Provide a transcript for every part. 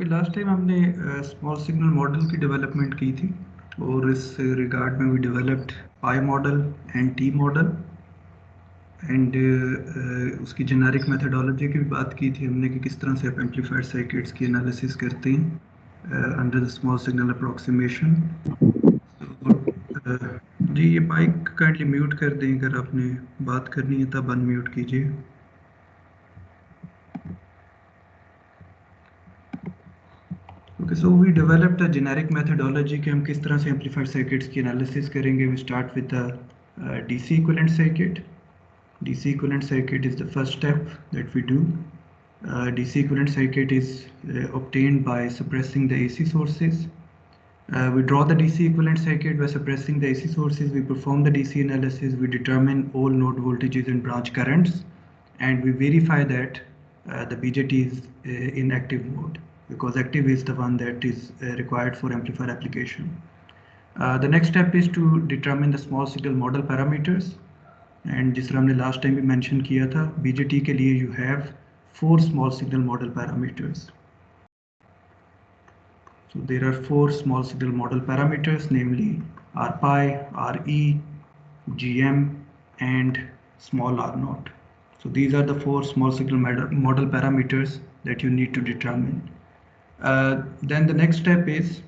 Okay, last time हमने small signal model की development की थी और इस रिगार्ड में we developed pi model and T model and उसकी जेनेरिक मेथडोलॉजी की भी बात की थी हमने कि किस तरह से आप एम्पलीफायर सर्किट्स की एनालिसिस करते हैं under the small signal approximation. जी ये माइक काइंडली म्यूट कर दें, अगर आपने बात करनी है तब अनम्यूट कीजिए। Okay, so we developed a generic methodology कि हम किस तरह से amplifier circuits की analysis करेंगे. We start with the DC equivalent circuit. DC equivalent circuit is the first step that we do. DC equivalent circuit is obtained by suppressing the AC sources. We draw the DC equivalent circuit by suppressing the AC sources. We perform the DC analysis. We determine all node voltages and branch currents, and we verify that the BJT is in active mode, because active is the one that is required for amplifier application. The next step is to determine the small signal model parameters, and जिस तरह हमने last time भी mention किया था, BJT के लिए you have 4 small signal model parameters. So there are 4 small signal model parameters, namely RPi, RE, GM, and small R0. So these are the 4 small signal model parameters that you need to determine. Then the next step is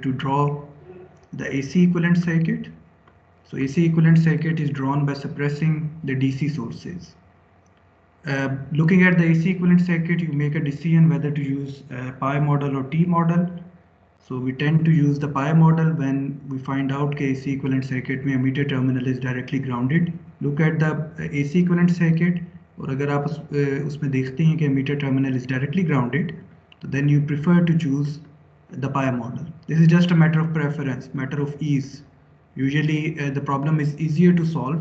to draw the AC equivalent circuit. So AC equivalent circuit is drawn by suppressing the DC sources. Looking at the AC equivalent circuit, you make a decision whether to use pi model or T model. So we tend to use the pi model when we find out कि AC equivalent circuit में emitter terminal is directly grounded. Look at the AC equivalent circuit, और अगर आप उसमें देखते हैं कि emitter terminal is directly grounded, so then you prefer to choose the pi model. This is just a matter of preference, matter of ease. Usually the problem is easier to solve.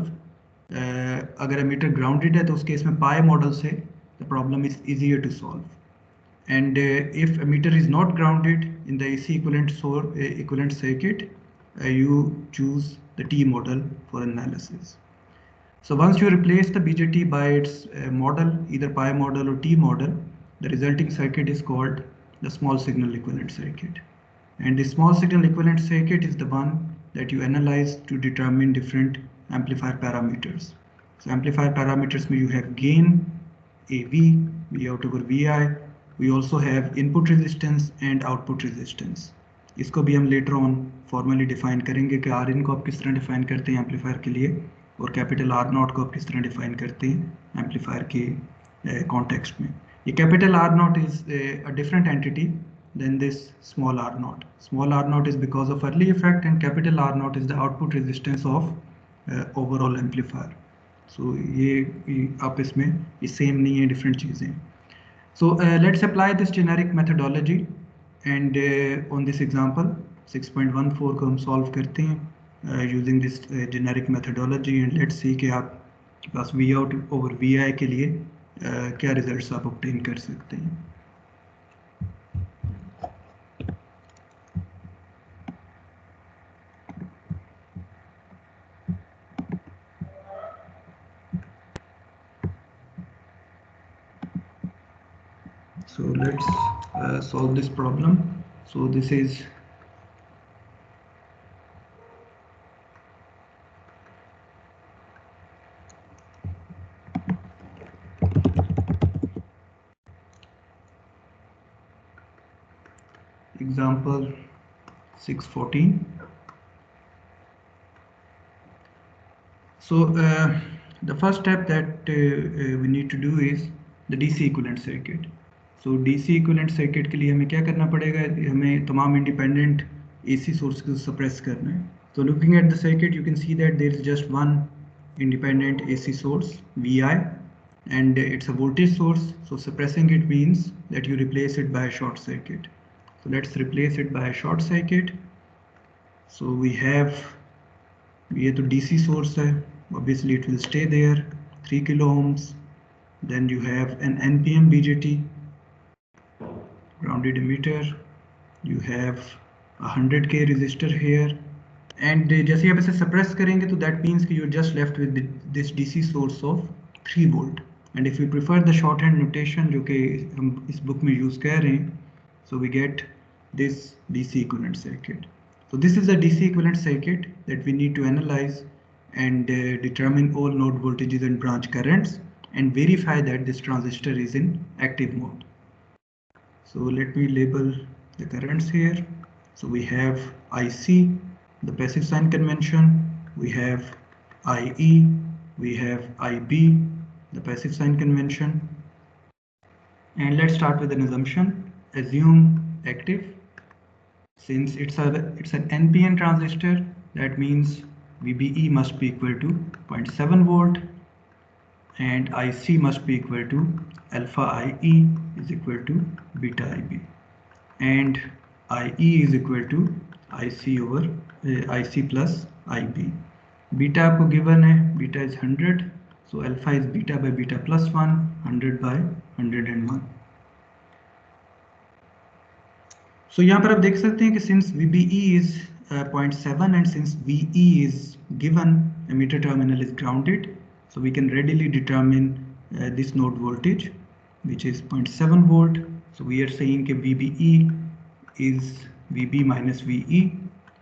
अगर emitter grounded है तो उस case में pi model से the problem is easier to solve. And if emitter is not grounded in the AC equivalent circuit, you choose the T model for analysis. So once you replace the BJT by its model, either pi model or T model, the resulting circuit is called the small signal equivalent circuit. And the small signal equivalent circuit is the one that you analyze to determine different amplifier parameters. So amplifier parameters में you have gain, AV, V out over VI. We also have input resistance and output resistance. इसको भी हम later on formally define करेंगे कि Rin को आप किस तरह define करते हैं amplifier के लिए, और capital R0 को आप किस तरह define करते हैं amplifier के context में. ये capital R0 is a different entity than this small R0. Small R0 is because of early effect, and capital R0 is the output resistance of overall amplifier. So ये आप इसमें ये same नहीं है, different चीज़ें. So let's apply this generic methodology, and on this example 6.14 को हम solve करते हैं using this generic methodology, and let's see कि आप बस V out over VI के लिए क्या results आप obtain कर सकते हैं. So let's solve this problem. So this is example 614. So the first step that we need to do is the DC equivalent circuit. So DC equivalent circuit के लिए हमें क्या करना पड़ेगा, हमें तमाम independent AC sources को suppress करना है. So looking at the circuit, you can see that there is just one independent AC source, VI, and it's a voltage source. So suppressing it means that you replace it by a short circuit. So let's replace it by a short circuit. So we have ये तो DC source है, obviously it will stay there, 3 kilo ohms. Then you have an NPN BJT, grounded emitter. You have a 100k resistor here, and जैसे आप इसे suppress करेंगे तो that means कि you're just left with this DC source of 3 volt. and if we prefer the shorthand notation जो कि हम इस book में use कर रहे हैं, so we get this DC equivalent circuit. So this is the DC equivalent circuit that we need to analyze and determine all node voltages and branch currents and verify that this transistor is in active mode. So let me label the currents here. So we have IC, the passive sign convention, we have IE, we have IB, the passive sign convention. And let's start with an assumption. Assume active. Since it's an NPN transistor, that means VBE must be equal to 0.7 volt and IC must be equal to alpha IE is equal to beta IB, and IE is equal to IC over IC plus IB. Beta आपको given है, beta is 100, so alpha is beta by beta plus 1, 100 by 101. So यहाँ पर आप देख सकते हैं कि since VBE is 0.7 and since VE is given, emitter terminal is grounded, so we can readily determine this node voltage, which is 0.7 volt. So we are saying that VBE is VB minus VE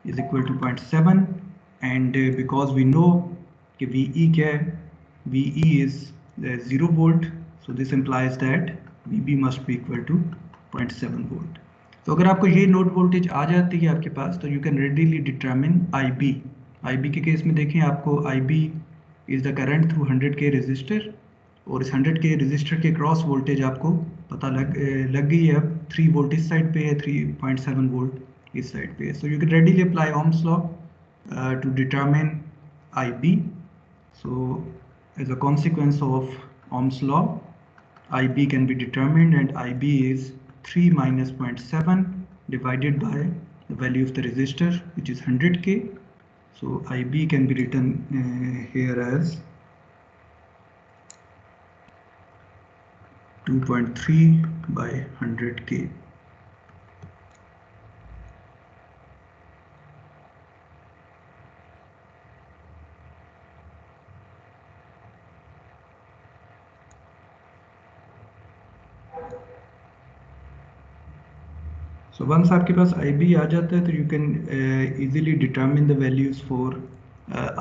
is equal to 0.7, and because we know that VE क्या है, VE is 0 volt, so this implies that VB must be equal to 0.7 volt. तो अगर आपको ये node voltage आ जाती है आपके पास, तो you can readily determine IB. IB के केस में देखें, आपको IB is the current through 100K register, और इस 100K रजिस्टर के क्रॉस वोल्टेज आपको पता लग गई है. अब 3 वोल्ट इस साइड पे है, 3.7 वोल्ट इस साइड पे है. So you can readily apply Ohm's law to determine IB. So as a consequence of Ohm's law, IB can be determined, and IB is 3 minus 0.7 divided by the value of the resistor, which is 100K. So IB can be written here as 2.3 by 100K. So once आपके पास IB आ जाता है, तो you can easily determine the values for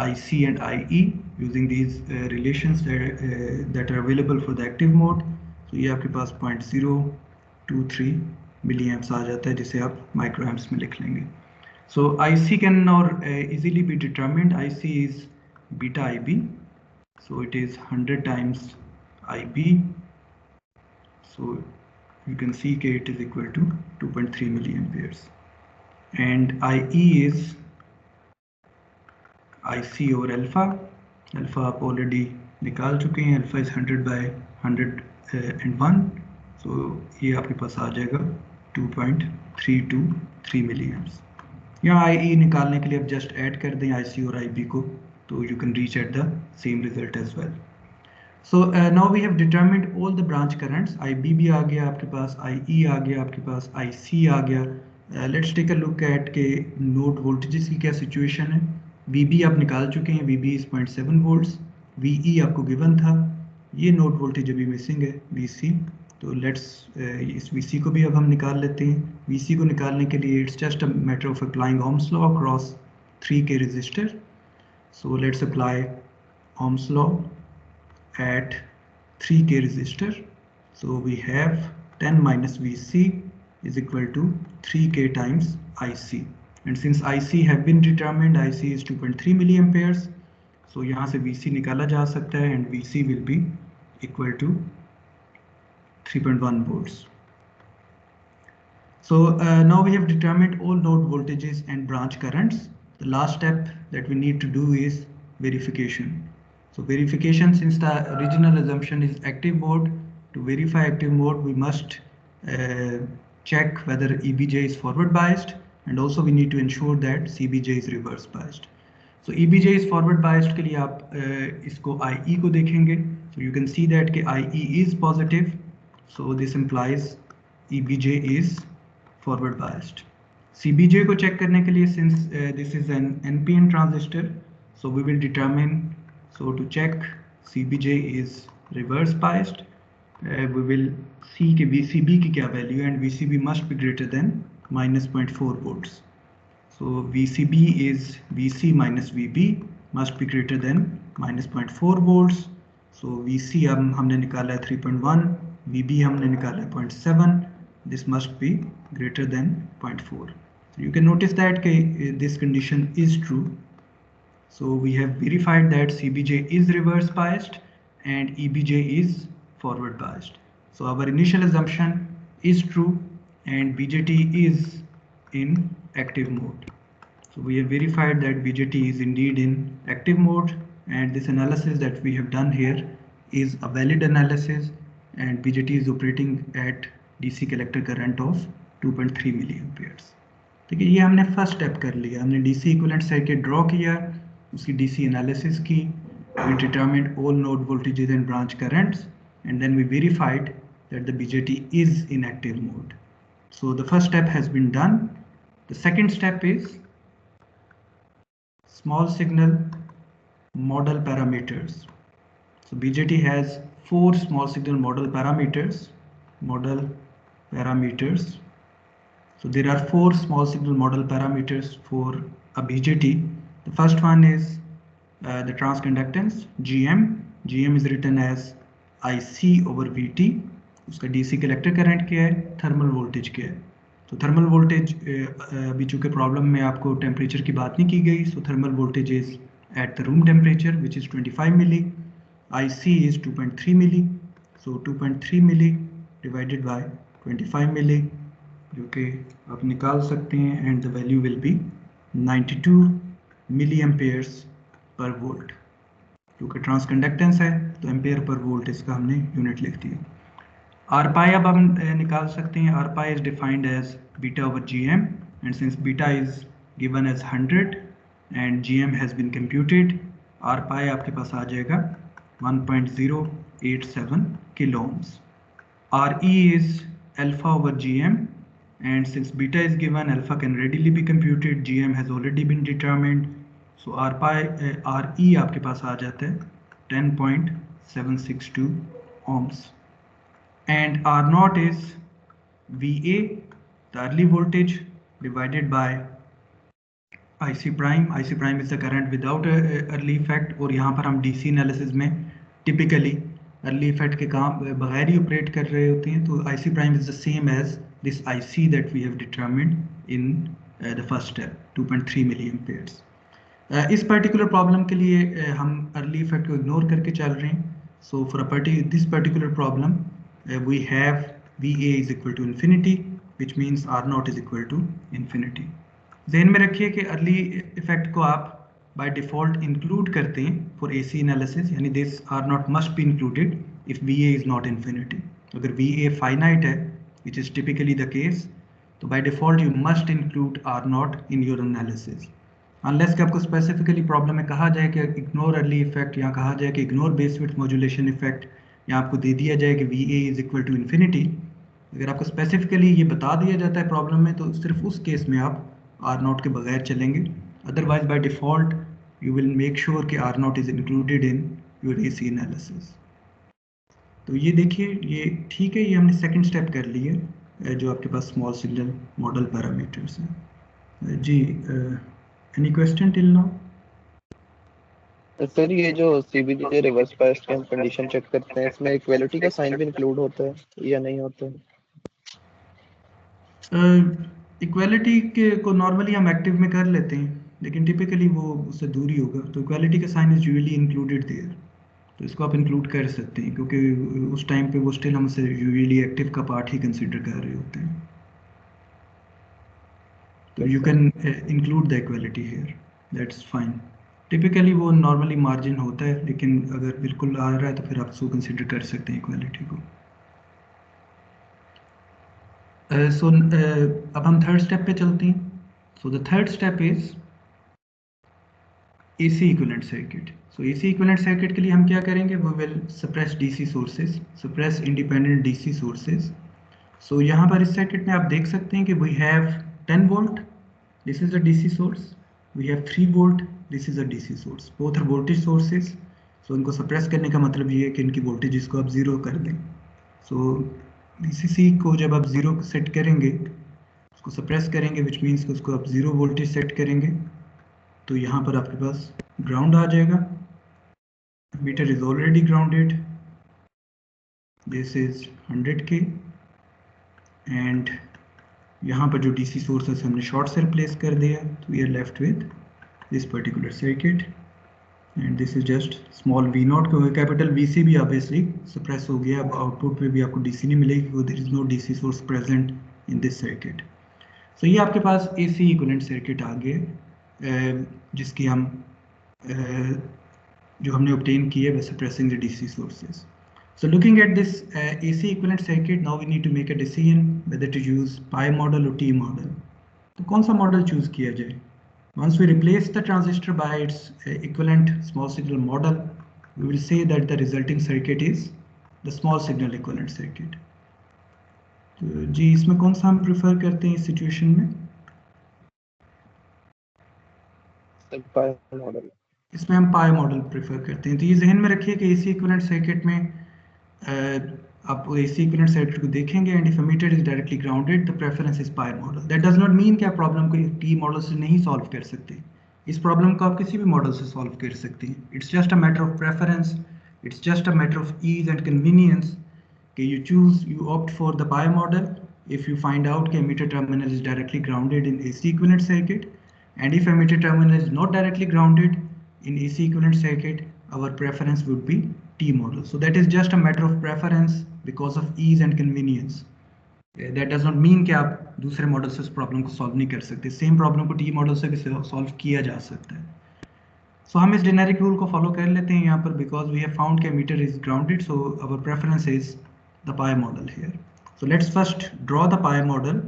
IC and IE using these relations that are available for the active mode. So ये आपके पास 0.023 milliamps आ जाता है, जिसे आप microamps में लिख लेंगे. So IC can now easily be determined. IC is beta IB, so it is 100 times IB. So you can see that it is equal to 2.3 milliamperes, and IE is IC over alpha. Alpha आप already निकाल चुके हैं. Alpha is 100 by 101, so ये आपके पास आ जाएगा 2.323 milliamps. यहाँ IE निकालने के लिए आप just add कर दें IC और IB को, तो you can reach at the same result as well. So now we have determined all the branch currents. IB भी आ गया आपके पास, IE आ गया आपके पास, IC आ गया. Let's take a look at के node voltages की क्या situation है. VB आप निकाल चुके हैं, VB is 0.7 volts. VE आपको given था. ये node voltage अभी missing है, VC. तो let's इस VC को भी अब हम निकाल लेते हैं. VC को निकालने के लिए it's just a matter of applying Ohm's law across 3K resistor. So let's apply Ohm's law at 3K resistor. So we have 10 minus VC is equal to 3K times IC, and since IC have been determined, IC is 2.3 milliamperes, so यहाँ से VC निकाला जा सकता है, and VC will be equal to 3.1 volts. So now we have determined all node voltages and branch currents. The last step that we need to do is verification. So verification, since the original assumption is active mode, to verify active mode we must check whether EBJ is forward biased, and also we need to ensure that CBJ is reverse biased. So EBJ is forward biased के लिए आप इसको IE को देखेंगे. So you can see that कि IE is positive, so this implies EBJ is forward biased. CBJ को check करने के लिए, since this is an NPN transistor, so we will determine, so to check CBJ is reverse biased, we will see कि VCB की क्या value है, and VCB must be greater than -0.4 volts. So VCB is VC minus VB must be greater than -0.4 volts. So VC हमने निकाला है 3.1, VB हमने निकाला है 0.7. This must be greater than 0.4. So you can notice that this condition is true. So we have verified that CBJ is reverse biased and EBJ is forward biased. So our initial assumption is true and BJT is in active mode. So we have verified that BJT is indeed in active mode, and this analysis that we have done here is a valid analysis, and BJT is operating at DC collector current of 2.3 milliamperes. ठीक है, ये हमने first step कर लिया, हमने DC equivalent circuit draw किया, उसकी DC analysis की, we determined all node voltages and branch currents, and then we verified that the BJT is in active mode. So the first step has been done. The second step is small signal model parameters. So BJT has 4 small signal model parameters. So there are 4 small signal model parameters for a BJT. The first one is the transconductance GM. GM is written as IC over VT. उसका DC collector current क्या है, thermal voltage क्या है. तो thermal voltage अभी चूँकि problem में आपको टेम्परेचर की बात नहीं की गई, so thermal voltage is at the room temperature which is 25 milli. IC is 2.3 milli. So 2.3 milli divided by 25 milli, जो कि आप निकाल सकते हैं, and the value will be 92 milli amperes per volt. क्योंकि ट्रांसकंडक्टेंस है तो एम्पेयर पर वोल्ट इसका हमने यूनिट लिख दी. R pi अब हम निकाल सकते हैं. R pi is defined as beta over GM, and since beta is given as 100 and GM has been computed, R pi आपके पास आ जाएगा 1.087 kilo ohms. RE is alpha over GM, and since beta is given, alpha can readily be computed. GM has already been determined, so RE आपके पास आ जाता है 10.762 ohms. And R naught is VA, the early voltage, divided by IC prime. IC prime is the current without early effect. और यहाँ पर हम DC analysis में typically early effect के काम बगैर ही ऑपरेट कर रहे होते हैं, तो IC prime is the same as this IC that we have determined in the first step, 2.3 milliamperes. इस particular problem के लिए हम early effect को ignore करके चल रहे हैं. So for this particular problem, we have VA is equal to infinity, which means R naught is equal to infinity. ध्यान में रखिए कि अर्ली इफेक्ट को आप by default include करते हैं for AC analysis, यानी this R naught must be included if VA is not infinity. अगर VA finite है, which is typically the case, तो by default you must include R naught in your analysis. Unless कि आपको specifically problem में कहा जाए कि ignore early effect, या कहा जाए कि ignore base width modulation effect, या आपको दे दिया जाए कि VA is equal to infinity. अगर आपको स्पेसिफिकली ये बता दिया जाता है प्रॉब्लम में, तो सिर्फ उस केस में आप R naught के बगैर चलेंगे. Otherwise by default you will make sure कि R naught is included in your AC analysis. तो ये देखिए, ये ठीक है, ये हमने सेकंड स्टेप कर लिया, जो आपके पास स्मॉल सिग्नल मॉडल पैरामीटर्स हैं. जी, any question till now? Sir ये जो CBJ रिवर्स बायस्ड की हम कंडीशन चेक करते हैं, इसमें इक्वलिटी का साइन भी इंक्लूड होता है या नहीं होता है? इक्वलिटी के को नॉर्मली हम एक्टिव में कर लेते हैं, लेकिन टिपिकली वो उससे दूर ही होगा. तो इक्वलिटी का sign is usually included there, तो इसको आप इंक्लूड कर सकते हैं, क्योंकि उस टाइम पे वो स्टिल हमसे यूजुअली एक्टिव का पार्ट ही कंसिडर कर रहे होते हैं. तो you can include the equality here, that's fine. Typically वो नॉर्मली मार्जिन होता है, लेकिन अगर बिल्कुल आ रहा है तो फिर आप उसको कंसिडर कर सकते हैं इक्वलिटी को. अब हम थर्ड स्टेप पे चलते हैं. So the third step is AC equivalent circuit. So AC equivalent circuit के लिए हम क्या करेंगे, वो will suppress DC sources, suppress independent DC sources. So यहाँ पर इस सर्किट में आप देख सकते हैं कि we have 10 volt, this is a DC source. We have 3 volt, this is a DC source. Both are voltage sources. सो इनको सप्रेस करने का मतलब ये है कि इनकी वोल्टेज को आप ज़ीरो कर दें। सो VCC को जब आप ज़ीरो सेट करेंगे, उसको सप्रेस करेंगे, विच मीन्स कि उसको आप ज़ीरो वोल्टेज सेट करेंगे, तो यहाँ पर आपके पास ग्राउंड आ जाएगा। Meter is already grounded, this is 100K, and यहाँ पर जो DC सोर्सेस हमने शॉर्ट से रिप्लेस कर दिया, तो we are left with this particular circuit, and this is just small V0, क्योंकि कैपिटल VC भी ऑब्वियसली सप्रेस हो गया। अब आउटपुट में भी आपको DC नहीं मिलेगी, क्योंकि there is no DC source present in this circuit. So ये आपके पास AC इक्विवेलेंट सर्किट आ गए, जिसकी हम जो हमने obtain की है by suppressing the DC sources. So looking at this AC equivalent circuit, now we need to make a decision whether to use pi model or T model. तो कौन सा मॉडल चूज किया जाए? Once we replace the transistor by its equivalent small signal model, we will say that the resulting circuit is the small signal equivalent circuit. तो जी इसमें कौन सा हम प्रेफर करते हैं इस सिचुएशन में? Pi model. इसमें हम पाई मॉडल प्रेफर करते हैं। तो ये जहन में रखिए कि AC इक्विवेलेंट सर्किट में आप AC इक्विवेलेंट सर्किट को देखेंगे, and if emitter is directly grounded, the preference is pi model. That does not mean कि आप प्रॉब्लम को T मॉडल से नहीं सॉल्व कर सकते। इस प्रॉब्लम को आप किसी भी मॉडल से सॉल्व कर सकते हैं। It's just a matter of preference, it's just a matter of ease and convenience कि you opt for the pi model if you find out कि emitter terminal is directly grounded in AC equivalent circuit, and if emitter terminal is not directly grounded in AC equivalent circuit, our preference would be T model. So that is just a matter of preference because of ease and convenience. That does not mean कि आप दूसरे model से उस problem को solve नहीं कर सकते। Same problem को T मॉडल से भी सॉल्व किया जा सकता है। So हम इस जेनेरिक रूल को फॉलो कर लेते हैं यहाँ पर, because we have found कि emitter is grounded, so our preference is the pi model here. So let's first draw the pi model.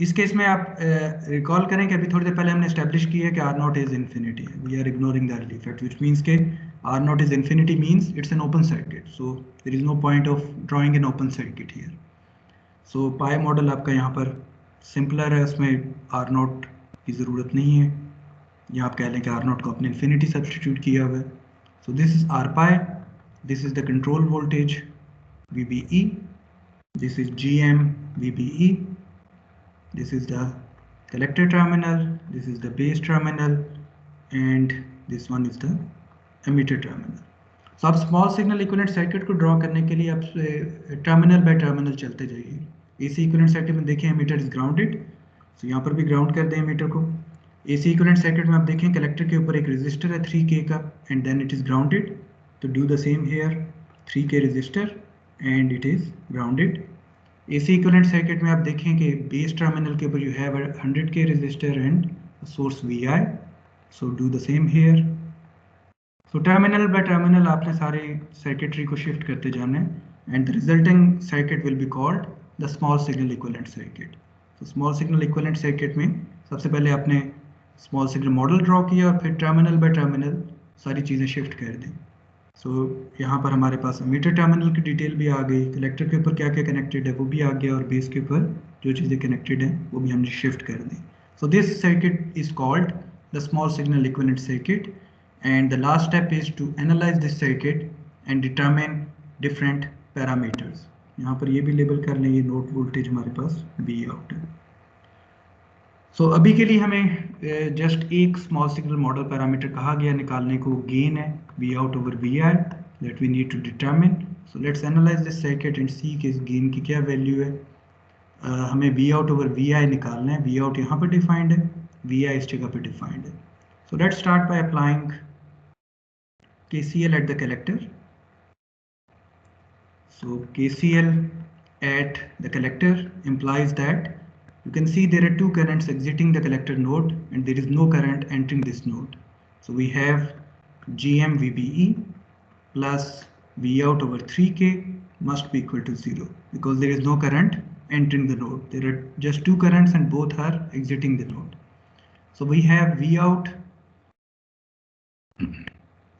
इस केस में आप रिकॉल करें कि अभी थोड़ी देर पहले हमने एस्टेब्लिश किया है कि R0 is infinity. We are ignoring the early fact, which means कि R0 is infinity means it's an open circuit. So there is no point of drawing an open circuit here. So pi model आपका यहाँ पर simpler है, उसमें R0 की ज़रूरत नहीं है, या आप कह लें कि R0 को अपने infinity सब्सटीट्यूट किया हुआ है. So this is R pi, this is the control voltage VBE, this is GM VBE, this is the collector terminal, this is the base terminal, and this one is the emitter terminal. So आप small signal equivalent circuit को draw करने के लिए आप terminal by terminal चलते जाइए। AC equivalent circuit में देखें emitter is grounded, so यहाँ पर भी ग्राउंड कर दें emitter को। AC इक्विवेलेंट सर्किट में आप देखें कलेक्टर के ऊपर एक रेजिस्टर है 3K का, and then it is grounded. तो do the same here, 3K resistor and it is grounded. AC equivalent circuit में आप देखें कि बेस टर्मिनल के ऊपर you have a 100K resistor and a source VI. So do the same here. So terminal by terminal आपने सारे circuitry को shift करते जाना है, and the resulting circuit will be called the small signal equivalent circuit. So small signal equivalent circuit में सबसे पहले आपने स्मॉल सिग्नल मॉडल ड्रॉ किया और फिर टर्मिनल बाय टर्मिनल सारी चीज़ें शिफ्ट कर दी। सो यहाँ पर हमारे पास मीटर टर्मिनल की डिटेल भी आ गई, कलेक्टर के ऊपर क्या क्या कनेक्टेड है वो भी आ गया, और बेस के ऊपर जो चीज़ें कनेक्टेड हैं वो भी हमने शिफ्ट कर दी। So this circuit is called the small signal equivalent circuit, and the last step is to analyze this circuit and determine different parameters. यहाँ पर ये भी लेबल कर लें, ये नोड वोल्टेज हमारे पास V out है। सो अभी के लिए हमें जस्ट एक स्मॉल सिग्नल मॉडल पैरामीटर कहा गया निकालने को, गेन है V out over VI that we need to determine. So let's analyze this circuit and see कि इस गेन की क्या वैल्यू है। हमें V out over VI निकालना है। V out यहाँ पर डिफाइंड है, VI इस जगह पर डिफाइंड है। So let's start by applying KCL at the collector. So KCL at the collector implies that you can see there are two currents exiting the collector node and there is no current entering this node. So we have GM VBE plus V out over 3K must be equal to 0 because there is no current entering the node. There are just two currents and both are exiting the node. So we have V out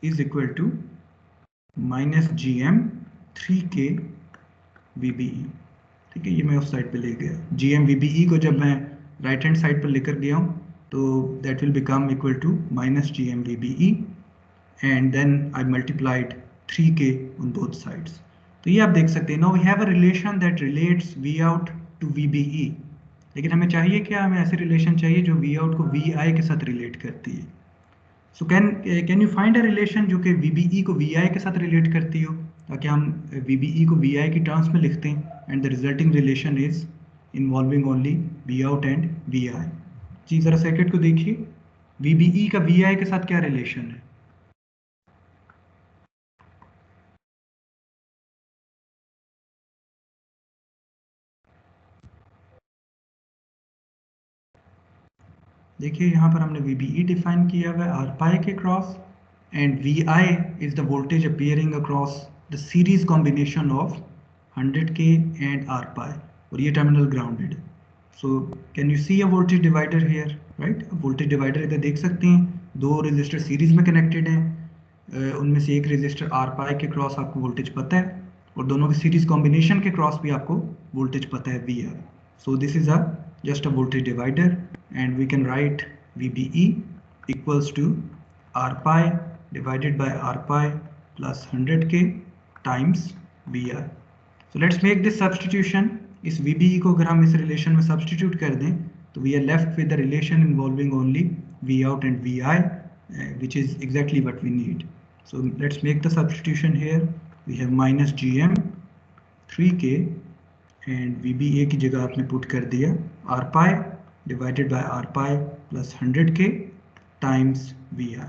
is equal to minus GM 3K VBE। ठीक है, ये मैं उस side पे ले गया। GM VBE को जब मैं राइट हैंड साइड पर लेकर गया हूँ तो that will become equal to minus GM VBE, and then I multiplied 3k on both sides. तो ये आप देख सकते हैं. Now we have a relation that relates V out to VBE. लेकिन हमें चाहिए क्या? हमें ऐसी रिलेशन चाहिए जो V out को VI के साथ रिलेट करती है. So can you find a relation जो कि VBE को VI के साथ रिलेट करती हो, ताकि हम VBE को VI की टर्म्स में लिखते हैं and the resulting relation is involving only V out and VI. जी जरा सर्किट को देखिए. VBE का VI के साथ क्या रिलेशन है? देखिए यहाँ पर हमने VBE डिफाइन किया हुआ है आर पाई के cross, and VI is the voltage appearing across the series combination of 100K and R pi, और ये टर्मिनल ग्राउंडेड है. So can you see a voltage divider here, right? Voltage divider इधर देख सकते हैं, दो resistor series में connected हैं. उनमें से एक रेजिस्टर आर पाई के क्रॉस आपको वोल्टेज पता है, और दोनों के सीरीज कॉम्बिनेशन के क्रॉस भी आपको वोल्टेज पता है VI. So this is just a voltage divider, and we can write VBE equals to R pi divided by R pi plus 100K times VI. So let's make this substitution. इस VBE को अगर हम इस relation में substitute कर दें तो we are left with the relation involving only V out and VI, which is exactly what we need. So let's make the substitution here. We have minus GM 3K, and VBA की जगह आपने put कर दिया R pi divided by R pi plus 100K times VI.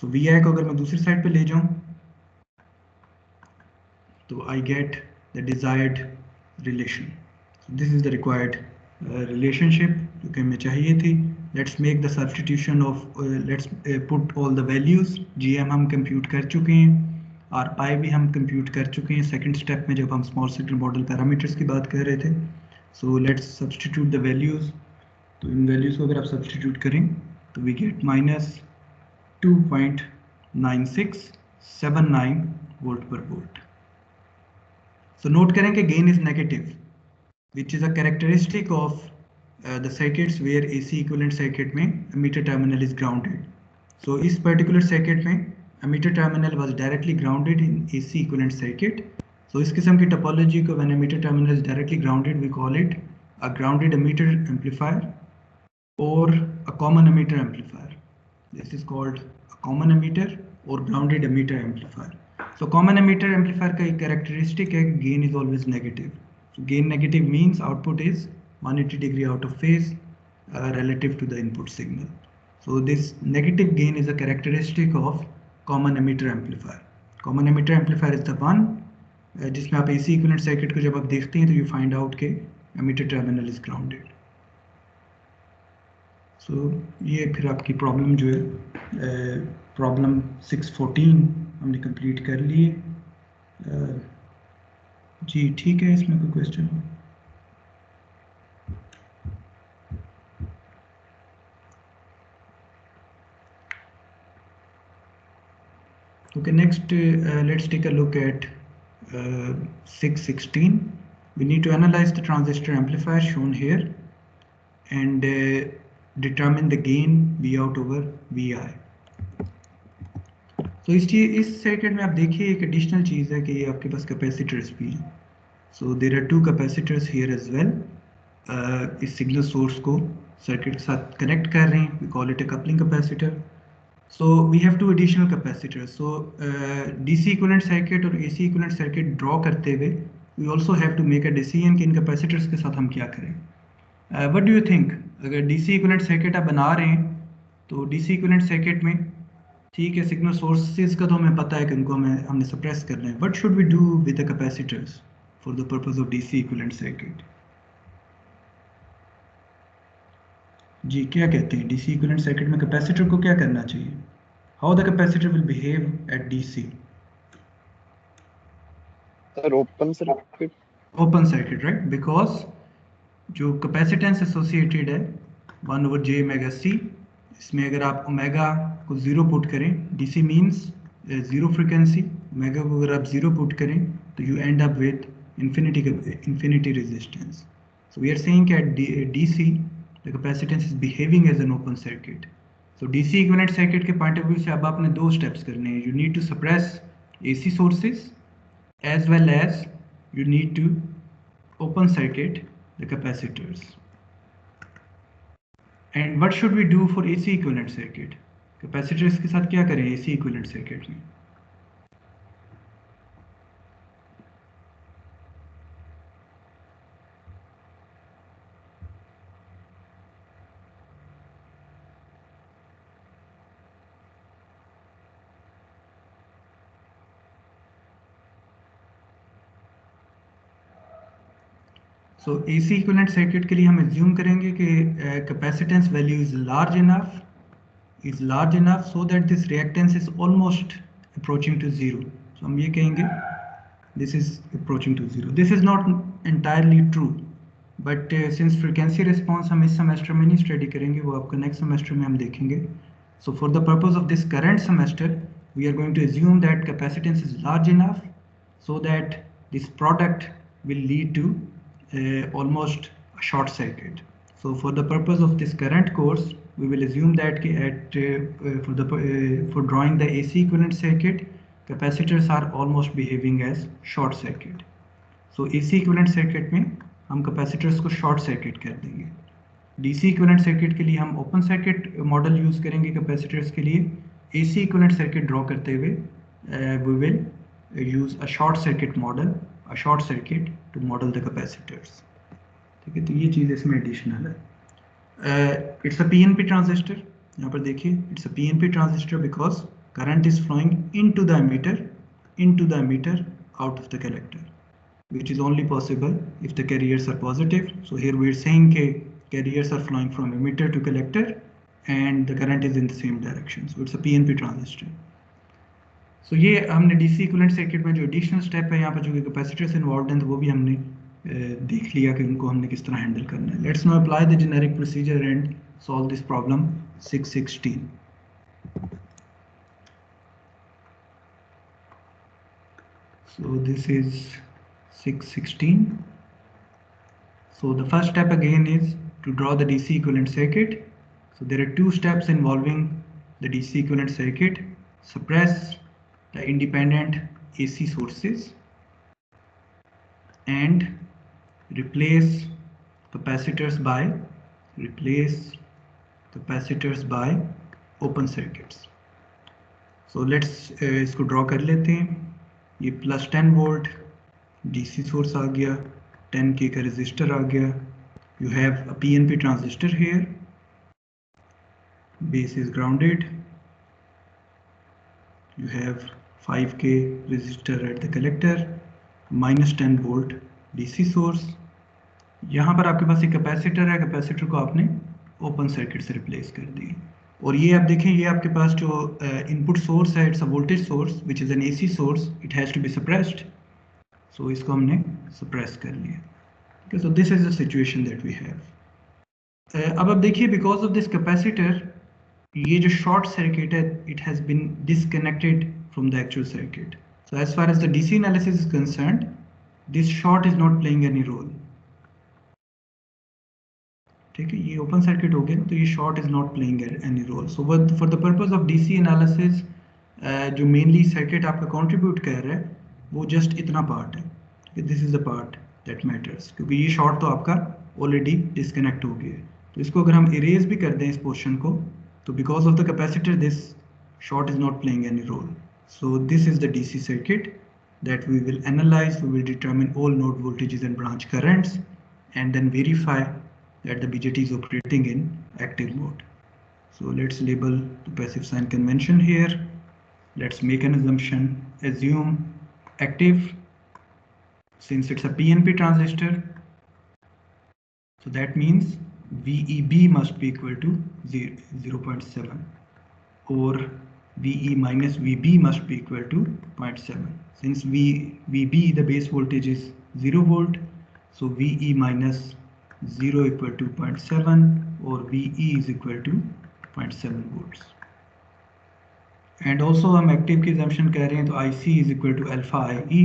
So VI को अगर मैं दूसरी side पे ले जाऊं तो I get the desired relation. This is the required relationship जो कि हमें चाहिए थी. Let's make the substitution of, let's put all the values. GM हम कंप्यूट कर चुके हैं, आर पाई भी हम कंप्यूट कर चुके हैं सेकंड स्टेप में जब हम स्मॉल सिग्नल मॉडल पैरामीटर्स की बात कर रहे थे. So let's substitute the values. तो इन वैल्यूज को अगर आप सब्सटीट्यूट करें तो we get minus 2.9679 volt per volt. So note करें कि gain is negative, which is a characteristic of the circuits where AC equivalent circuit में emitter terminal is grounded. So इस पर्टिकुलर सर्किट में emitter terminal was directly grounded in AC equivalent circuit. So इस किस्म की topology को when emitter terminal is directly grounded we call it a grounded emitter amplifier or a common emitter amplifier. This is called a common emitter or grounded emitter amplifier. So common emitter amplifier का एक characteristic है gain is always negative. So gain negative means output is 180 degree out of phase relative to the input signal. So this negative gain is a characteristic of common emitter amplifier. Common emitter amplifier is the one जिसमें आप AC equivalent circuit को जब आप देखते हैं तो you find out के emitter terminal is grounded. सो ये फिर आपकी प्रॉब्लम जो है प्रॉब्लम 614 हमने कंप्लीट कर ली. जी ठीक है, इसमें कोई question? Okay, next let's take a look at 616. We need to analyze the transistor amplifier shown here and determine the gain V out over VI. So इस सर्किट में आप देखिए एक एडिशनल चीज़ है कि ये आपके पास कैपेसिटर्स भी हैं. So there are two capacitors here as well. इस सिग्नल सोर्स को सर्किट के साथ कनेक्ट कर रहे हैं. We call it a coupling capacitor. So we have two additional capacitors. So DC equivalent circuit और AC equivalent circuit draw करते हुए we also have to make a decision कि इन capacitors के साथ हम क्या करें. What do you think? अगर DC equivalent circuit आप बना रहे हैं तो DC equivalent circuit में ठीक है सिग्नल सोर्सेज का तो हमें पता है कि उनको हमने सप्रेस करना है. What should we do with the capacitors for the purpose of DC equivalent circuit? जी क्या कहते हैं DC इक्विवेलेंट सर्किट में कैपेसिटर को क्या करना चाहिए? How the capacitor will behave at DC? Sir open circuit. Open circuit, right? Because जो capacitance associated है 1/j ओमेगा C, इसमें अगर आप ओमेगा को 0 पुट करें, DC means zero frequency, omega को अगर आप 0 पुट करें तो you and up with infinity resistance. So we are saying that DC the capacitance is behaving as an open circuit. So So DC equivalent circuit के point of view से अब आपने दो steps करने हैं. You need to suppress AC sources as well as you need to open circuit the capacitors. And what should we do for AC equivalent circuit? Capacitors के साथ क्या करें AC equivalent circuit में? So AC equivalent circuit के लिए हम assume करेंगे कि capacitance value is large enough so that this reactance is almost approaching to zero. So हम ये कहेंगे this is approaching to zero. This is not entirely true, but since frequency response हम इस semester में नहीं study करेंगे, वो आपका next semester में हम देखेंगे. So for the purpose of this current semester, we are going to assume that capacitance is large enough so that this product will lead to almost a short circuit. So for the purpose of this current course, we will assume that for drawing the AC equivalent circuit, capacitors are almost behaving as short circuit. So AC equivalent circuit में हम capacitors को short circuit कर देंगे. DC equivalent circuit के लिए हम open circuit model use करेंगे capacitors के लिए. AC equivalent circuit draw करते हुए we will use a short circuit model, a short circuit to model the capacitors. ठीक है, तो ये चीज़ इसमें additional है. It's a PNP transistor. यहाँ पर देखिए, it's a PNP transistor because current is flowing into the emitter out of the collector, which is only possible if the carriers are positive. So here we are saying that carriers are flowing from emitter to collector and the current is in the same direction. So it's a PNP transistor. So ये हमने DC equivalent circuit में जो additional step है यहाँ पर जो capacitors involved हैं, तो वो भी हमने देख लिया कि उनको हमने किस तरह हैंडल करना है. Let's now apply the generic procedure and solve this problem 616. So this is 616. So the first step again is to draw the DC equivalent circuit. So there are two steps involving the DC equivalent circuit. Suppress the independent AC sources and replace capacitors by open circuits. So let's इसको draw कर लेते हैं. ये plus 10 volt DC source आ गया, 10K का resistor आ गया. You have a PNP transistor here. Base is grounded. You have 5K resistor at the collector. Minus 10 volt DC source. यहाँ पर आपके पास एक कैपेसिटर है, कैपेसिटर को आपने ओपन सर्किट से रिप्लेस कर दी. और ये आप देखें, ये आपके पास जो इनपुट सोर्स है, it's a voltage source which is an AC source, it has to be suppressed. So इसको हमने सप्रेस कर लिया. ठीक है, so this is the situation that we have. अब आप देखिए, बिकॉज ऑफ दिस कैपेसिटर, ये जो शॉर्ट सर्किट है, it has been disconnected from the actual circuit. So as far as the DC analysis is concerned, this short is not playing any role. ठीक है, ये open circuit हो गया, तो ये short is not playing any role. So for the purpose of DC analysis, जो mainly circuit आपका contribute कर रहा है, वो जस्ट इतना पार्ट है. This is the part that matters, क्योंकि ये शॉर्ट तो आपका ऑलरेडी डिस्कनेक्ट हो गया है. तो इसको अगर हम इरेज भी कर दें इस पोर्शन को, तो because of the capacitor this short is not playing any role. So this is the DC circuit that we will analyze. We will determine all node voltages and branch currents and then verify that the BJT is operating in active mode. So let's label the passive sign convention here. Let's make an assumption. Assume active, since it's a PNP transistor. So that means VEB must be equal to 0.7 or VE minus VB must be equal to 0.7. Since VB, the base voltage is 0 volt, so VE minus 0 equal to 0.7 or VE is equal to 0.7 volts. And also हम active की assumption कह रहे हैं, तो IC is equal to alpha IE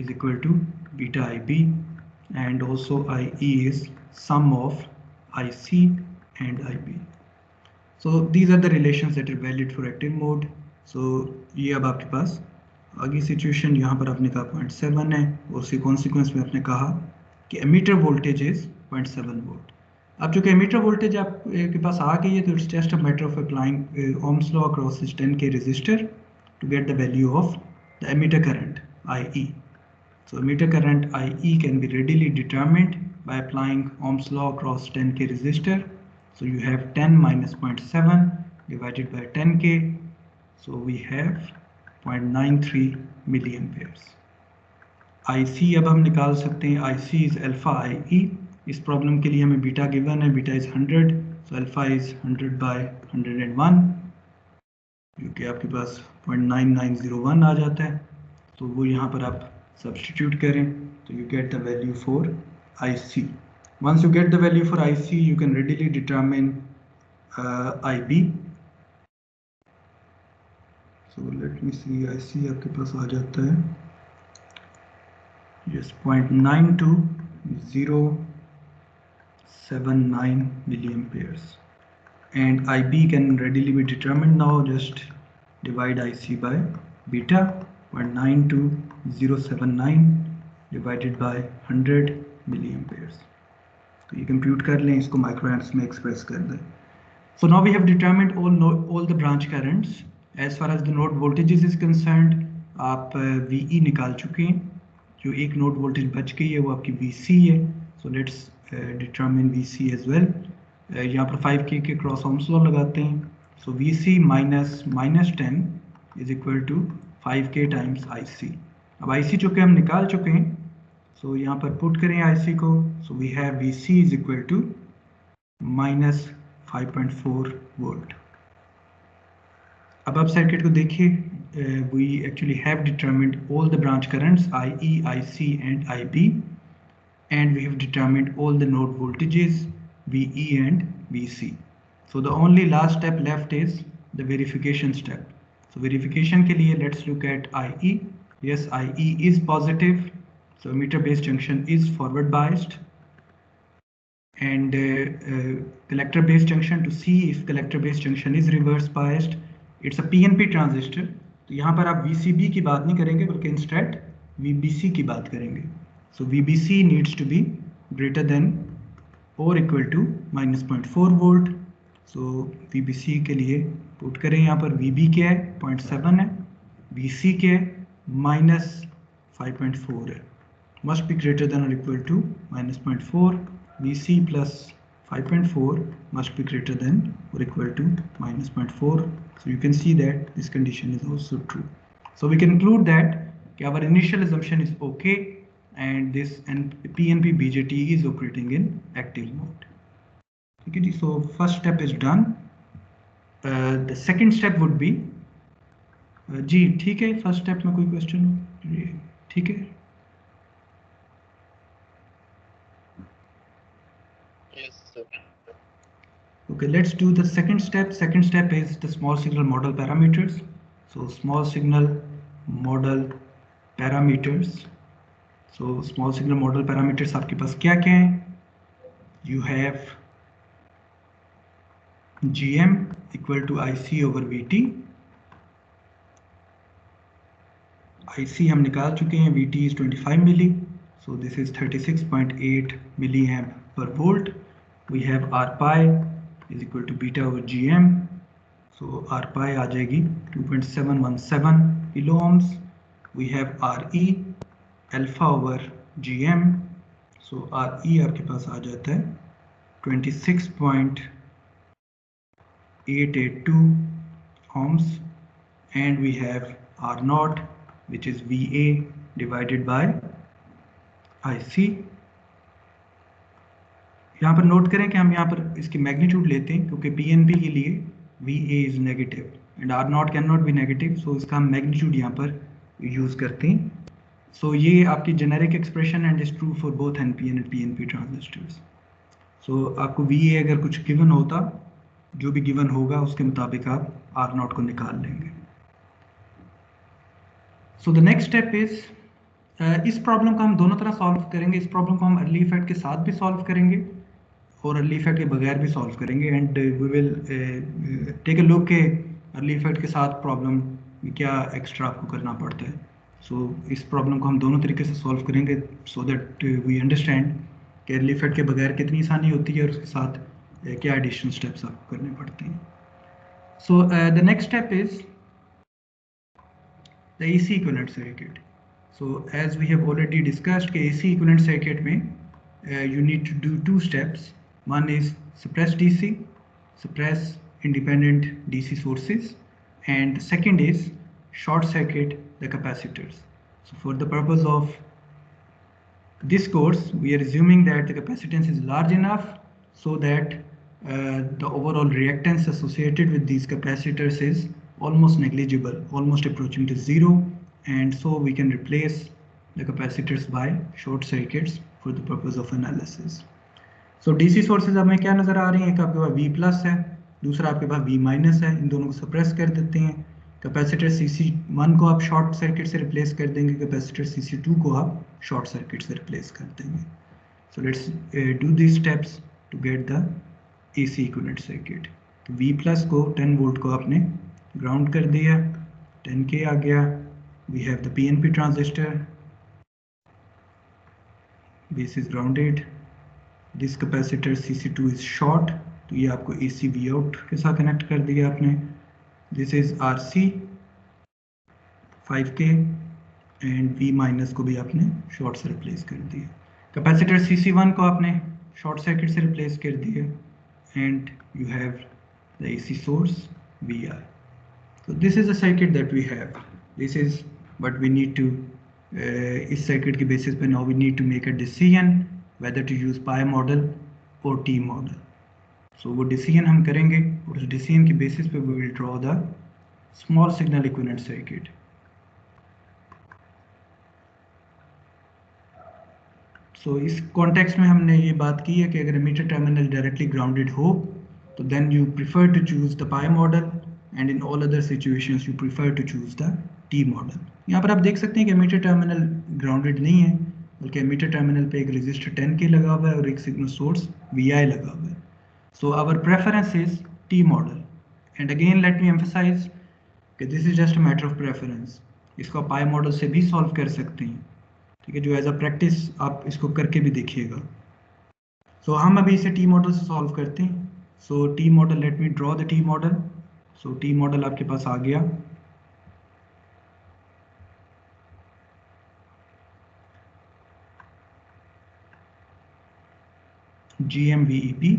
is equal to beta IB, and also IE is sum of IC and IB. So these are the relations that are valid for active mode. So ये अब आपके पास आगे situation, यहाँ पर आपने कहा 0.7 है और उसी कॉन्सिक्वेंस में आपने कहा कि एमीटर वोल्टेज इज 0.7 वोल्ट। अब जो कि एमीटर वोल्टेज आपके पास आ गई है तो it's just a matter of applying Ohm's law across this 10K resistor to get the value of the emitter current IE. So emitter current IE can be readily determined by applying Ohm's law across 10K resistor. So you have 10 minus 0.7 divided by 10K. So we have 0.93 milliamperes. IC अब हम निकाल सकते हैं, IC is alpha IE. इस problem के लिए हमें beta given है, beta is 100, so alpha is 100 by 101, जो कि आपके पास 0.9901 आ जाता है। तो वो यहाँ पर आप सब्स्टिट्यूट करें तो you get the value for IC. Once you get the value for IC, you can readily determine IB. So let me see, IC आपके पास आ जाता है, yes, 0.92079 milliamperes, and IB can readily be determined now. Just divide IC by beta, 0.92079 divided by 100 milliamperes. तो ये compute कर लें, इसको माइक्रोएम्प्स में एक्सप्रेस कर दें। So now we have determined all the branch currents. As far as the node voltages is concerned, आप VE निकाल चुके हैं, जो एक नोड वोल्टेज बच गई है वो आपकी VC है। So let's determine VC as well. यहाँ पर 5K के क्रॉस ओम्स लॉ लगाते हैं। So VC minus 10 is equal to 5K times IC. अब IC जो कि हम निकाल चुके हैं, so यहाँ पर पुट करें IC को, so we have VC is equal to minus 5.4 volt. अब आप सर्किट को देखिए, we actually have determined all the branch currents IE, IC and IB, and we have determined all the node voltages VE and VC. So the only last step left is the verification step. So verification के लिए let's look at IE. Yes, IE is positive, so emitter base junction is forward biased, and collector base junction, to see if collector base junction is reverse biased, it's a PNP transistor. तो यहाँ पर आप VCB की बात नहीं करेंगे बल्कि instead VBC की बात करेंगे। So VBC needs to be greater than or equal to minus 0.4 volt. So VBC के लिए पुट करें, यहाँ पर VB क्या है 0.7 है, VC क्या है minus 5.4 है, must be greater than or equal to minus 0.4. VC plus 5.4 must be greater than or equal to minus 0.4. So you can see that this condition is also true. So we can conclude that our initial assumption is okay, and this PNP BJT is operating in active mode. Okay, so first step is done. The second step would be जी ठीक है, first step में कोई question हो? ठीक है, Yes, sir. okay, let's do the second step. Second step is the small signal model parameters. So small signal model parameters. So small signal model parameters आपके पास क्या क्या हैं? You have GM equal to IC over VT. IC हम निकाल चुके हैं, VT is 25 milli, so this is 36.8 milliamp per volt. We have R pi is equal to beta over GM, so R pi आ जाएगी 2.717 kilo ohms. We have RE alpha over GM, so RE आपके पास आ जाता है 26.882 ohms, and we have R naught, which is VA divided by IC. यहाँ पर note करें कि हम यहाँ पर इसकी मैग्नीट्यूड लेते हैं क्योंकि PNP के लिए VA is negative and R naught cannot be negative, so इसका हम मैग्नीट्यूड यहाँ पर यूज करते हैं। So ये आपकी generic expression and is true for both NPN and PNP transistors. So आपको VA अगर कुछ गिवन होता, जो भी गिवन होगा उसके मुताबिक आप R naught को निकाल लेंगे। So the next step is इस प्रॉब्लम को हम दोनों तरह सॉल्व करेंगे। इस प्रॉब्लम को हम अर्ली इफेक्ट के साथ भी सॉल्व करेंगे और अर्ली इफेक्ट के बगैर भी सॉल्व करेंगे and we will take a look के अर्ली इफेक्ट के साथ प्रॉब्लम क्या एक्स्ट्रा आपको करना पड़ता है. सो इस प्रॉब्लम को हम दोनों तरीके से सॉल्व करेंगे सो दैट वी अंडरस्टैंड कि अर्ली इफेक्ट के बगैर कितनी आसानी होती है और उसके साथ क्या एडिशनल स्टेप्स आपको करने पड़ते हैं. So the next step is the AC equivalent circuit. So as we have already discussed कि AC equivalent circuit में you need to do two steps. One is suppress DC, suppress independent DC sources, and the second is short circuit the capacitors. So for the purpose of this course, we are assuming that the capacitance is large enough so that the overall reactance associated with these capacitors is almost negligible, almost approaching to zero, and so we can replace the capacitors by short circuits for the purpose of analysis. So DC sources हमें क्या नज़र आ रही हैं? एक आपके पास V plus है, दूसरा आपके पास V माइनस है. इन दोनों को सप्रेस कर देते हैं. कैपेसिटर CC1 को आप शॉर्ट सर्किट से रिप्लेस कर देंगे, कैपेसिटर CC2 को आप शॉर्ट सर्किट से रिप्लेस कर देंगे. So let's do these steps to get the AC equivalent circuit. तो V प्लस को 10 वोल्ट को आपने ग्राउंड कर दिया, 10K आ गया. We have the PNP transistor, base is grounded. This capacitor CC2 is short, तो ये आपको AC V out के साथ कनेक्ट कर दिया आपने. This is RC 5K and V minus को भी आपने शॉर्ट से रिप्लेस कर दिया. कैपेसिटर CC1 को आपने शॉर्ट सर्किट से रिप्लेस कर दिया and you have the AC source VI. So this is the circuit that we have. This is what we need to इस सर्किट के बेसिस पे now we need to make a decision whether to use pi model or T model. So वो decision हम करेंगे और उस decision के basis पे we will draw the small signal equivalent circuit. So इस context में हमने ये बात की है कि अगर emitter terminal directly grounded हो तो then you prefer to choose the pi model and in all other situations you prefer to choose the T model. यहाँ पर आप देख सकते हैं कि emitter terminal grounded नहीं है, बल्कि emitter terminal पे एक resistor 10K लगा हुआ है और एक signal source VI लगा हुआ है. So our preference is T model. And again let me emphasize कि this is just a matter of preference. इसको pi model से भी solve कर सकते हैं, ठीक है, जो एज अ प्रैक्टिस आप इसको करके भी देखिएगा. सो हम अभी इसे टी मॉडल से सॉल्व करते हैं. So T model, let me draw the T model. So T model आपके पास आ गया. GMVEP,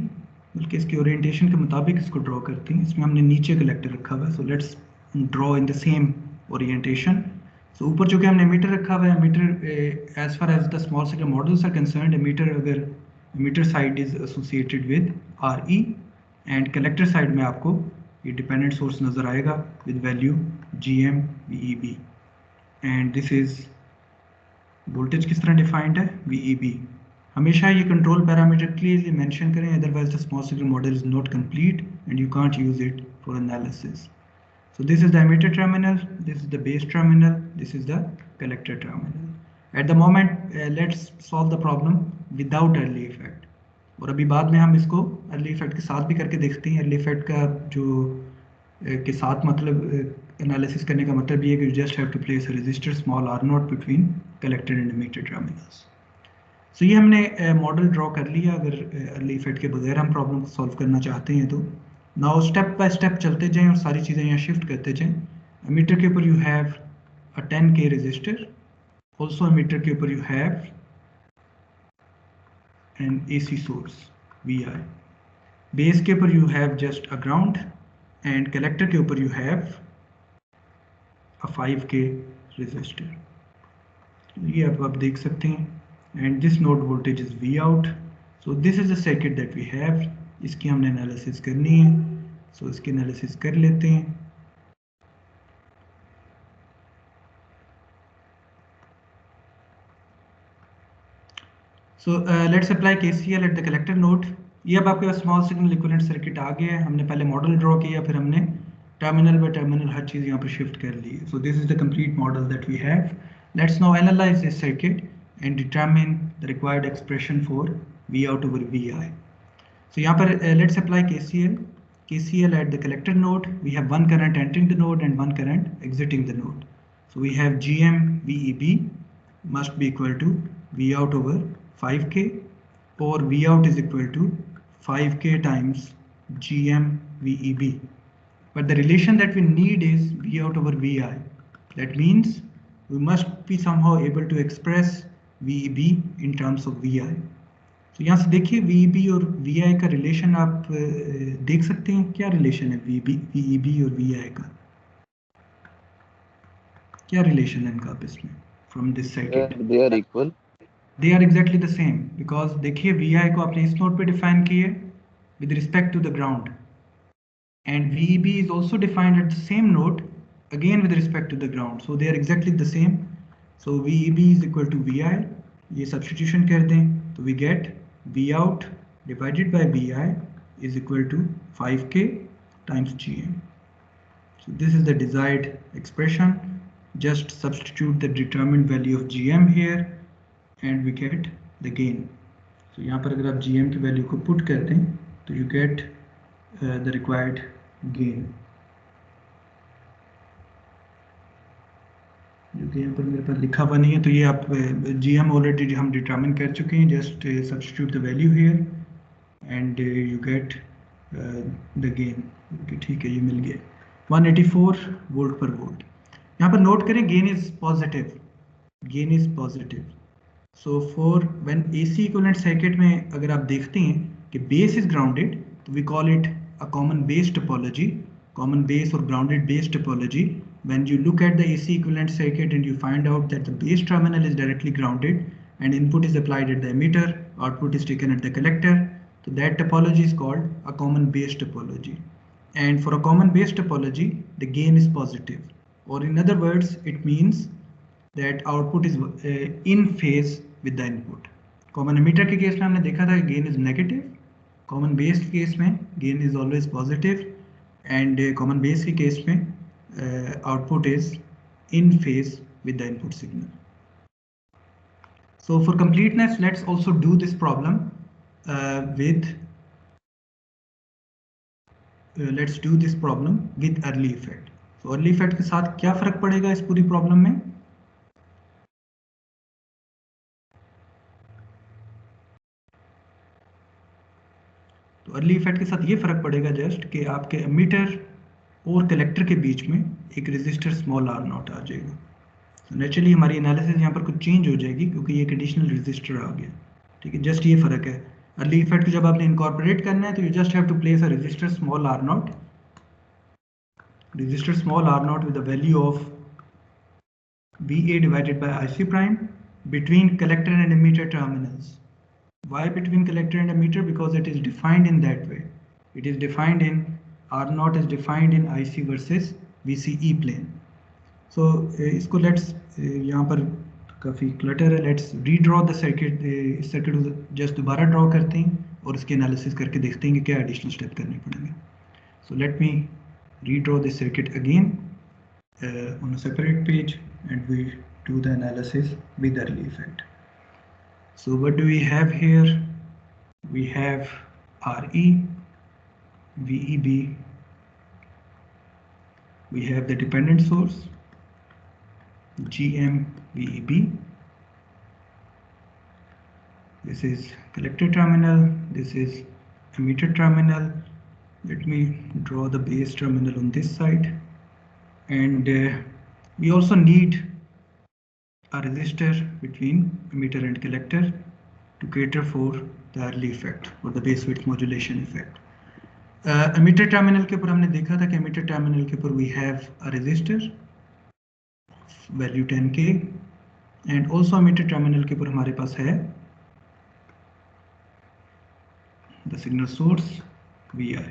बल्कि इसके ओरिएंटेशन के मुताबिक इसको ड्रॉ करते हैं. इसमें हमने नीचे कलेक्टर रखा हुआ है. So let's draw in the same orientation. So ऊपर जो कि हमने मीटर रखा हुआ है, emitter as far as the small signal models are concerned, emitter अगर emitter side is associated with RE and collector side में आपको ये डिपेंडेंट सोर्स नजर आएगा with value GMVEB. And this is voltage किस तरह डिफाइंड है, VEB. हमेशा ये कंट्रोल पैरामीटर क्लियरली मेंशन करें, otherwise the small signal model is not complete and you can't use it for analysis. So this is the emitter terminal, this is the base terminal, this is the collector terminal. At the moment, let's solve the problem without early effect. और अभी बाद में हम इसको early effect के साथ भी करके देखते हैं. early effect का जो के साथ मतलब analysis करने का मतलब ये है कि you just have to place a resistor small R0 between collector and emitter terminals. So ये हमने मॉडल ड्रॉ कर लिया. अगर early effect के बगैर हम प्रॉब्लम को सॉल्व करना चाहते हैं तो नाउ स्टेप बाय स्टेप चलते जाएं और सारी चीज़ें यहाँ शिफ्ट करते जाएं. एमीटर के ऊपर you have a 10K resistor, also emitter के ऊपर you have an AC source VI. Base के ऊपर you have just a ground and collector के ऊपर you have a 5K register. ये आप देख सकते हैं. And this node voltage is V out. So this is the circuit that we have. इसकी हमने एनालिसिस करनी है. सो इसकी एनालिसिस कर लेते हैं. So let's apply KCL at the collector node. ये अब आपके पास स्मॉल सिग्नल इक्विवेलेंट सर्किट आ गया है. हमने पहले मॉडल ड्रॉ किया, फिर हमने टर्मिनल बाय टर्मिनल हर चीज़ यहाँ पर शिफ्ट कर ली. So this is the complete model that we have. Let's now analyze this circuit and determine the required expression for V out over VI. So यहाँ पर let's apply KCL. KCL at the collector node. We have one current entering the node and one current exiting the node. So we have GM VEB must be equal to V out over 5K, or V out is equal to 5K times GM VEB. But the relation that we need is V out over VI. That means we must be somehow able to express VEB in terms of VI. तो यहाँ से देखिए VEB और VI का relation आप देख सकते हैं, क्या रिलेशन है VEB और VI का, क्या रिलेशन है इनका आपस में from this circuit? They are equal, they are exactly the same, because देखिए VI को आपने इस नोड पे डिफाइन किए with respect to the ground, and VEB is also defined at the same node again with respect to the ground, so they are exactly the same. So VEB is equal to VI, ये substitution कर दें तो we get V out divided by VI is equal to 5K times GM. So this is the desired expression. Just substitute the determined value of GM here and we get the gain. So यहाँ पर अगर आप GM की value को put करते हैं तो you get the required gain, जो कि यहाँ पर मेरे पास लिखा हुआ नहीं है, तो ये आप GM ऑलरेडी हम डिटरमिन कर चुके हैं, just substitute the value here and you get the gain. ठीक है, ये मिल गया 184 वोल्ट पर वोल्ट। यहाँ पर नोट करें gain is positive, gain is positive. So for when AC equivalent circuit में अगर आप देखते हैं कि बेस इज ग्राउंडेड तो we call it a common base topology, common base or grounded base topology. When you look at the AC equivalent circuit and you find out that the base terminal is directly grounded and input is applied at the emitter, output is taken at the collector, so that topology is called a common base topology. And for a common base topology, the gain is positive, or in other words, it means that output is in phase with the input. Common emitter के case में हमने देखा था gain is negative, common base के case में gain is always positive, and common base के case में output is in phase with the input signal. So for completeness let's also do this problem with early effect. तो early effect के साथ क्या फर्क पड़ेगा इस पूरी प्रॉब्लम में? तो अर्ली इफेक्ट के साथ ये फर्क पड़ेगा जस्ट कि आपके एमीटर और कलेक्टर के बीच में एक रेजिस्टर स्मॉल r नॉट आ जाएगा। तो नेचुरली हमारी एनालिसिस यहाँ पर कुछ चेंज हो जाएगी क्योंकि ये कंडीशनल रेजिस्टर आ गया। ठीक है, जस्ट ये फर्क है। अर्ली इफेक्ट को जब आपने इनकॉर्पोरेट करना है तो you just have to place a resistor small r naught, resistor small r naught with the value of VA divided by IC prime between collector and emitter terminals. Why between collector and emitter? Because it is defined in that way. It is defined in R0 is defined in IC versus VCE plane. So इसको let's यहाँ पर काफ़ी clutter है, let's redraw the circuit. इस circuit को just दोबारा draw करते हैं और इसके analysis करके देखते हैं कि क्या additional step करने पड़ेंगे. So let me redraw the circuit again on a separate page and we do the analysis with early effect. So what do we have here? We have RE, VEB, we have the dependent source, GM, VEB. This is collector terminal, this is emitter terminal. Let me draw the base terminal on this side. And we also need a resistor between emitter and collector to cater for the early effect or the base width modulation effect. Emitter terminal के ऊपर हमने देखा था कि emitter terminal के ऊपर we have a resistor value 10K and also emitter terminal के ऊपर हमारे पास है the signal source VI.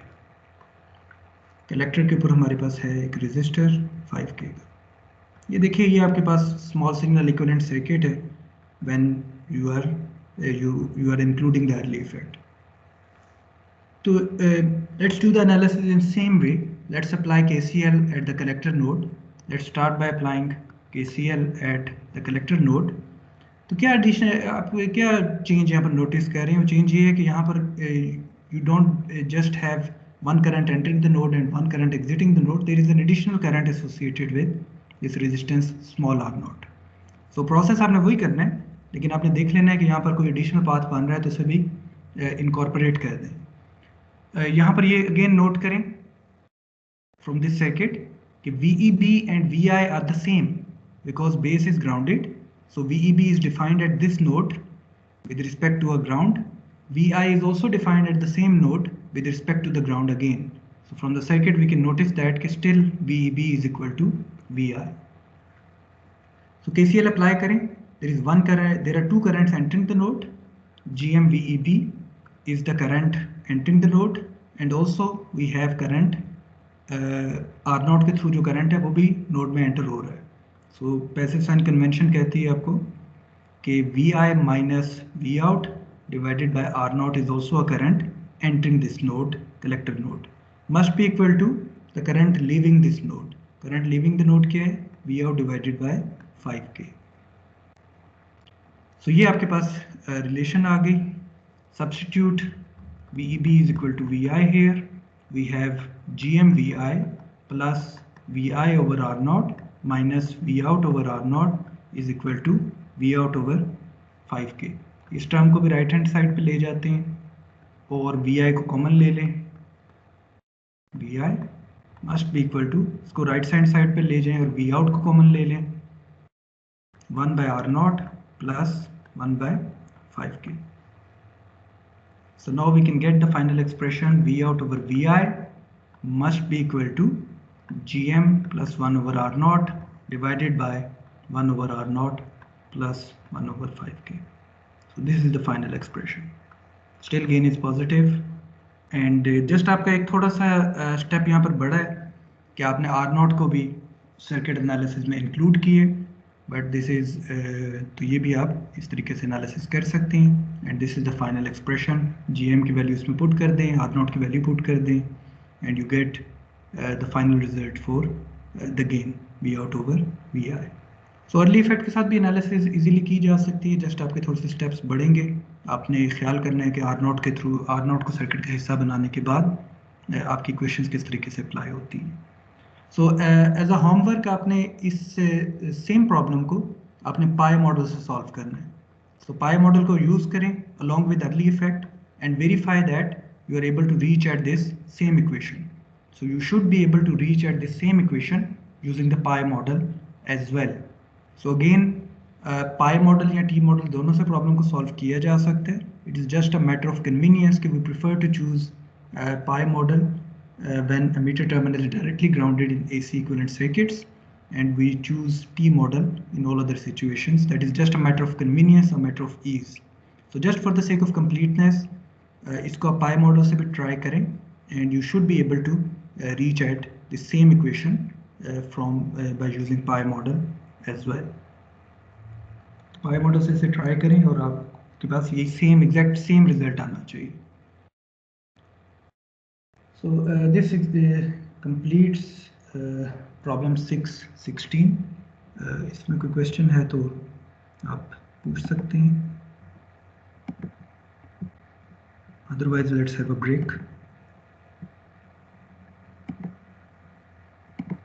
collector के ऊपर हमारे पास है एक resistor 5K का। ये देखिए, ये आपके पास स्मॉल सिग्नल इक्विवेलेंट सर्किट है when you are including the early effect. तो let's do the analysis in same way. Let's apply KCL at the collector node. Let's start by applying KCL at the collector node. तो क्या addition आप क्या change यहाँ पर notice कर रहे हैं? चेंज ये है कि यहाँ पर you don't just have one current entering the node and one current exiting the node. There is an additional current associated with this resistance small r naught. So process आपने वही करना है, लेकिन आपने देख लेना है कि यहाँ पर कोई एडिशनल पाथ बन रहा है तो उसे भी इनकॉर्पोरेट कर दें। यहाँ पर ये अगेन नोट करें from this circuit कि VEB and VI are the same because base is grounded. So VEB is defined at this node with respect to a ground. VI is also defined at the same node with respect to the ground again. So from the circuit we can notice that still VEB is equal to VI. So KCL apply करें. There is one current. There are two currents entering the node. GM VEB is the current entering the node, and also we have current R not के through जो current है वो भी node में enter हो रहा है. सो पैसिव साइन कन्वेंशन कहती है आपको कि VI minus V out divided by R naught is also a current entering this node, collector node, must be equal to the current leaving this node. Current leaving the node क्या है? V out divided by 5K. So ये आपके पास relation आ गई. Substitute VEB is equal to VI here. We have GMVI plus VI over R naught minus V out over R naught is equal to V out over 5K. इस term को भी right hand side पे ले जाते हैं और VI को common ले लें. VI must be equal to, इसको राइट हैंड साइड पे ले जाएं और V out को कॉमन ले लें, 1 by R naught plus 1 by 5K. So now we can get the final expression V out over VI must be equal to GM plus 1 over R naught divided by 1 over R naught plus 1 over 5K. So this is the final expression. Still gain is positive and just आपका एक थोड़ा सा step यहाँ पर बढ़ा है कि आपने R naught को भी सर्किट एनालिसिस में इंक्लूड किए, बट दिस इज तो ये भी आप इस तरीके से एनालिसिस कर सकते हैं. And this is the final expression. GM की वैल्यू इसमें पुट कर दें, R नॉट की वैल्यू पुट कर दें and you get the final result for the gain V out over VI. So early effect के साथ भी एनालिसिस इजीली की जा सकती है. जस्ट आपके थोड़े से स्टेप्स बढ़ेंगे. आपने ख्याल करना है कि R नॉट के थ्रू R नॉट को सर्किट का हिस्सा बनाने के बाद आपकी इक्वेशंस किस तरीके से अप्लाई होती हैं. सो एज अ होमवर्क आपने इस सेम प्रॉब्लम को आपने पाई मॉडल से सॉल्व करना है. सो पाई मॉडल को यूज़ करें along with early effect and verify that you are able to reach at this same equation. So you should be able to reach at the same equation using the pi model as well. So again pi model या t model दोनों से problem को solve किया जा सकता है. It is just a matter of convenience कि we prefer to choose pi model when emitter terminal is directly grounded in AC equivalent circuits, and we choose T model in all other situations. That is just a matter of convenience, a matter of ease. So just for the sake of completeness, इसको आप pi model से भी try करें, and you should be able to reach at the same equation by using pi model as well. Pi model से इसे try करें और आपके पास ये exact same result आना चाहिए. So this completes problem 6-16. इसमें कोई question है तो आप पूछ सकते हैं. Otherwise, let's have a break.